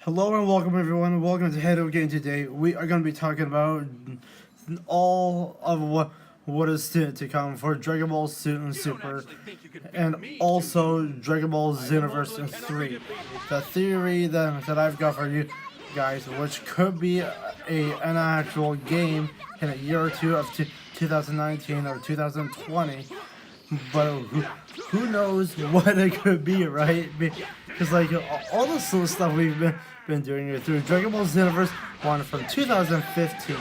Hello and welcome everyone. Welcome to Head Game. Today we are going to be talking about all of what is to come for Dragon Ball Super and also Dragon Ball Xenoverse 3. The theory that I've got for you guys, which could be an actual game in a year or two of 2019 or 2020, but who knows what it could be, right? Because like all this little stuff we've been doing here through Dragon Ball Xenoverse 1 from 2015,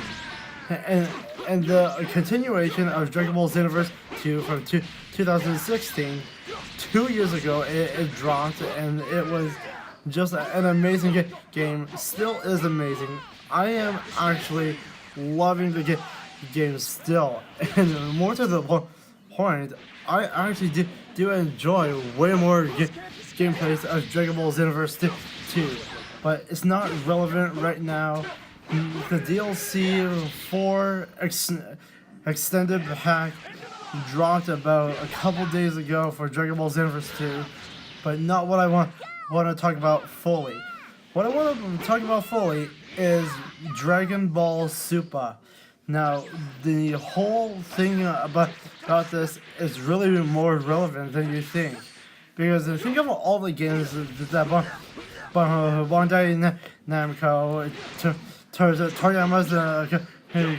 and the continuation of Dragon Ball Xenoverse 2 from 2016. 2 years ago, it dropped, and it was just an amazing game. Still is amazing. I am actually loving the game still, and more to the point, I actually do enjoy way more gameplays of Dragon Ball Xenoverse 2, but it's not relevant right now. The DLC for extended pack dropped about a couple days ago for Dragon Ball Xenoverse 2, but not what I want to talk about fully. What I want to talk about fully is Dragon Ball Super. Now, the whole thing about this is really more relevant than you think. Because think of all the games that Bandai Namco, Toriyama's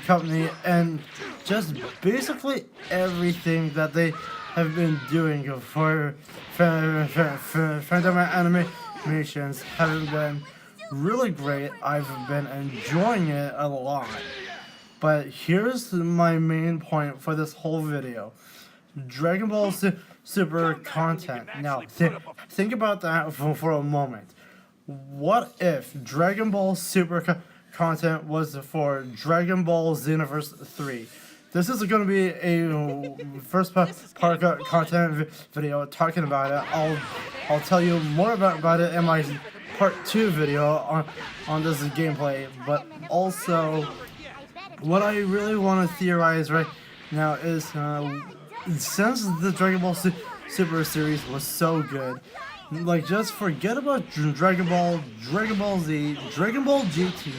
company, and just basically everything that they have been doing for fandom animations have been really great. I've been enjoying it a lot. But here's my main point for this whole video. Dragon Ball Super content. Now, think about that for a moment. What if Dragon Ball Super content was for Dragon Ball Xenoverse 3? This is going to be a first part content video talking about it. I'll tell you more about it in my part 2 video on this gameplay, but also what I really want to theorize right now is since the Dragon Ball Super series was so good, like just forget about Dragon Ball, Dragon Ball Z, Dragon Ball GT,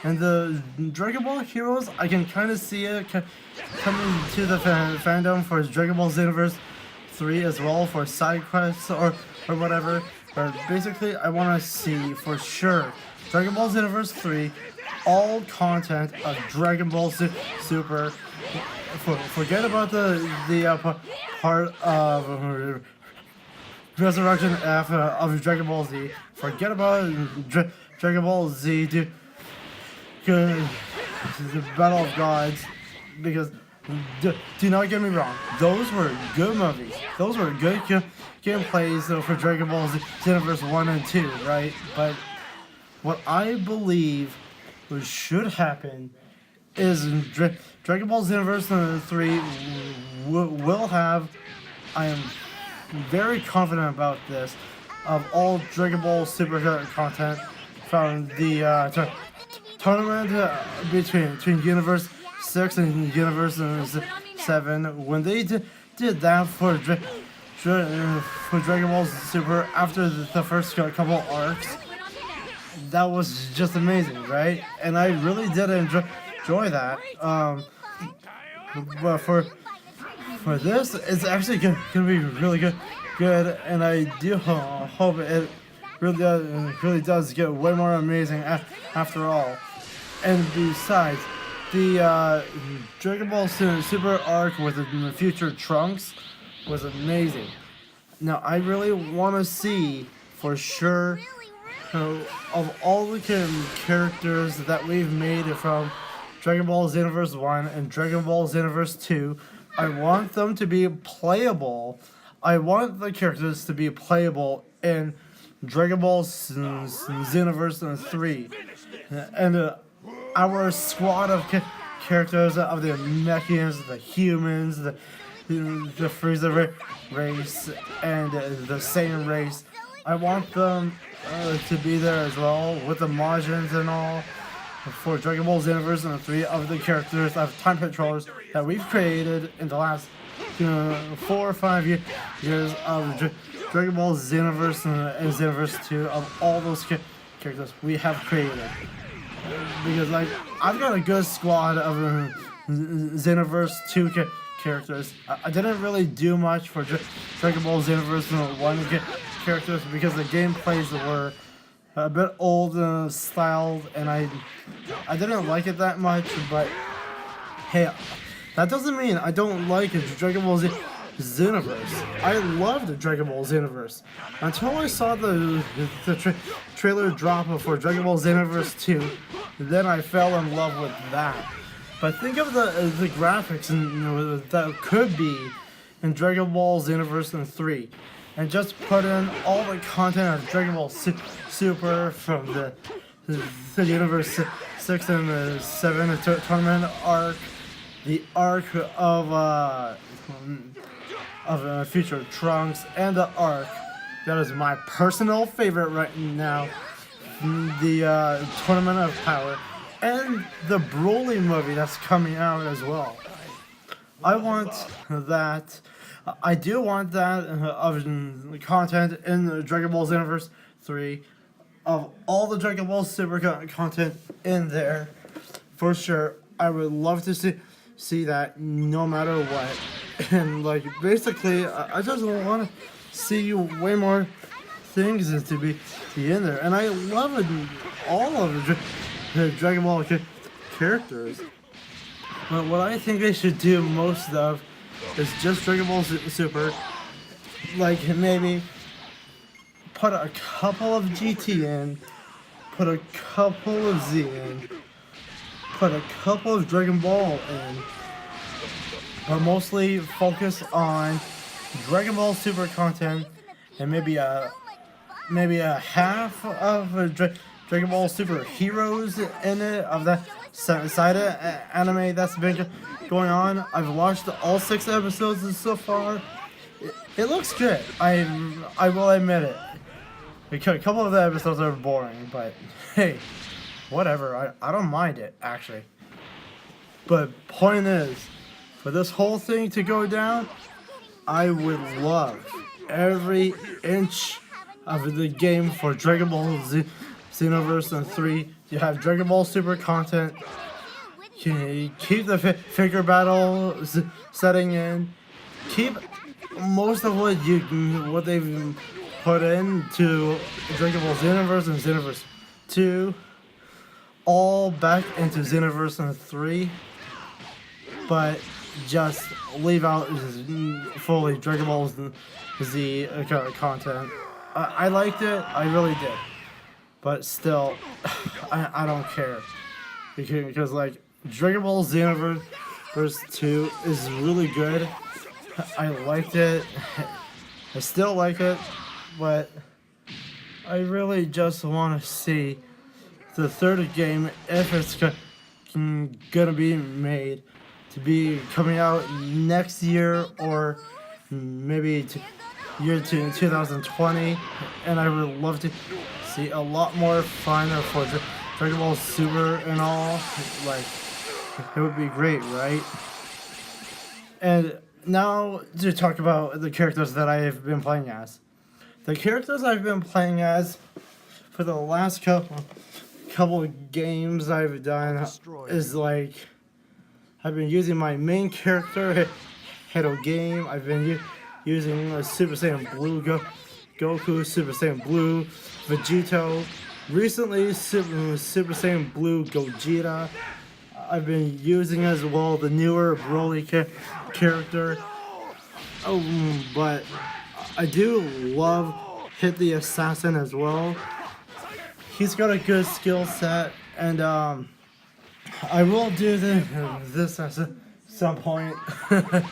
and the Dragon Ball Heroes. I can kind of see it coming to the fandom for Dragon Ball Xenoverse 3 as well, for side quests or whatever. But basically, I want to see for sure Dragon Ball Xenoverse 3, all content of Dragon Ball Super. Forget about the part of Resurrection F of Dragon Ball Z. Forget about Dragon Ball Z, the Battle of Gods, because do not get me wrong, those were good movies. Those were good gameplays for Dragon Ball Z Xenoverse 1 and 2, right? But what I believe should happen is Dragon Ball Xenoverse 3 will have, I am very confident about this, of all Dragon Ball Super content from the tournament between Universe 6 and Universe 7. When they did that for Dragon Ball Super after the first couple arcs, that was just amazing, right? And I really did enjoy that. But for this, it's actually gonna be really good, and I do hope it really does get way more amazing after all. And besides, the Dragon Ball Super arc with the future Trunks was amazing. Now I really want to see for sure of all the characters that we've made from Dragon Ball Xenoverse 1 and Dragon Ball Xenoverse 2, I want them to be playable. I want the characters to be playable in Dragon Ball Xenoverse 3. And our squad of characters of the Mechians, the humans, the Frieza race, and the Saiyan race, I want them to be there as well, with the Majins and all, for Dragon Ball Xenoverse 3, of the characters of time controllers that we've created in the last 4 or 5 years of Dragon Ball Xenoverse and Xenoverse 2, of all those characters we have created. Because like I've got a good squad of Xenoverse 2 characters. I didn't really do much for Dragon Ball Xenoverse 1 characters because the gameplays were a bit old styled, and I didn't like it that much. But hey, that doesn't mean I don't like Dragon Ball Xenoverse. I loved Dragon Ball Xenoverse until I saw the trailer drop for Dragon Ball Xenoverse 2. Then I fell in love with that. But think of the graphics that could be in Dragon Ball Xenoverse 3, and just put in all the content of Dragon Ball Super from the Universe 6 and the 7 tournament arc, the arc of Future Trunks, and the arc that is my personal favorite right now, the Tournament of Power, and the Broly movie that's coming out as well. I want that. I do want that of content in the Dragon Ball Xenoverse 3, of all the Dragon Ball Super content in there, for sure. I would love to see that no matter what. And like basically, I just want to see way more things to be in there. And I love all of the Dragon Ball characters. But what I think they should do most of is just Dragon Ball Super. Like maybe put a couple of GT in, put a couple of Z in, put a couple of Dragon Ball in, but mostly focus on Dragon Ball Super content, and maybe a half of Dragon Ball Super Heroes in it, of that side anime that's been going on. I've watched all 6 episodes so far. It looks good. I will admit it. A couple of the episodes are boring, but hey, whatever. I don't mind it, actually. But point is, for this whole thing to go down, I would love every inch of the game for Dragon Ball Xenoverse 3. You have Dragon Ball Super content. You keep the figure battle setting in. Keep most of what they've put into Dragon Ball Xenoverse and Xenoverse 2 all back into Xenoverse 3, but just leave out fully Dragon Ball Z content. I liked it, I really did, but still, I don't care, because like Dragon Ball Xenoverse 2 is really good. I liked it. I still like it, but I really just want to see the third game, if it's gonna be made, to be coming out next year, or maybe year 2020, and I would love to see a lot more fun for Dragon Ball Super and all. Like, it would be great, right? And now to talk about the characters that I have been playing as. The characters I've been playing as for the last couple of games I've done is like, I've been using my main character, Hedo Game. I've been using Super Saiyan Blue Goku, Super Saiyan Blue Vegito. Recently, Super Saiyan Blue Gogeta. I've been using as well the newer Broly character. Oh, but I do love Hit the Assassin as well. He's got a good skill set, and I will do this at some point. But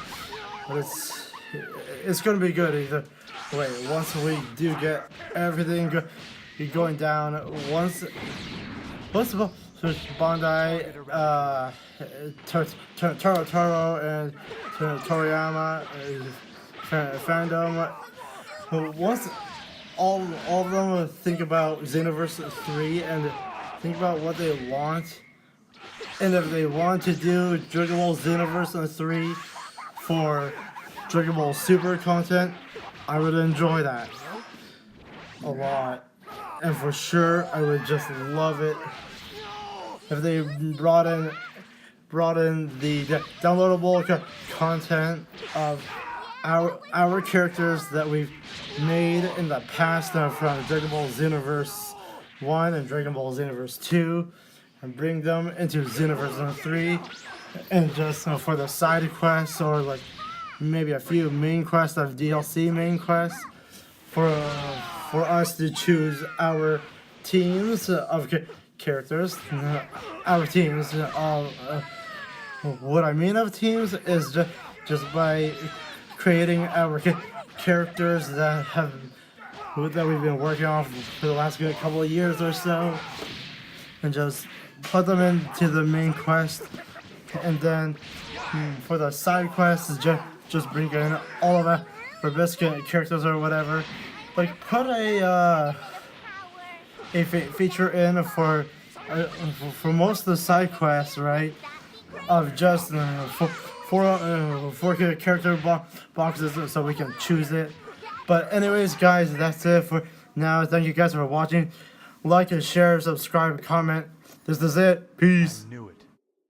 it's gonna be good either way. Once we do get everything going down, once Bandai, Taro and Toriyama fandom, once all of them think about Xenoverse 3 and think about what they want, and if they want to do Dragon Ball Xenoverse 3 for Dragon Ball Super content, I would enjoy that a lot. And for sure, I would just love it if they brought in the downloadable content of our characters that we've made in the past from Dragon Ball Xenoverse 1 and Dragon Ball Xenoverse 2, and bring them into Xenoverse 3, and just for the side quests, or like maybe a few main quests of DLC main quests, for us to choose our teams of characters. Our teams of what I mean of teams is just by creating our characters that we've been working on for the last good couple of years or so, and just put them into the main quest, and then for the side quests, just bring in all of our best characters or whatever. Like put a feature in for most of the side quests, right? Of just four character boxes, so we can choose it. But anyways, guys, that's it for now. Thank you guys for watching. Like and share, subscribe, comment. This is it. Peace.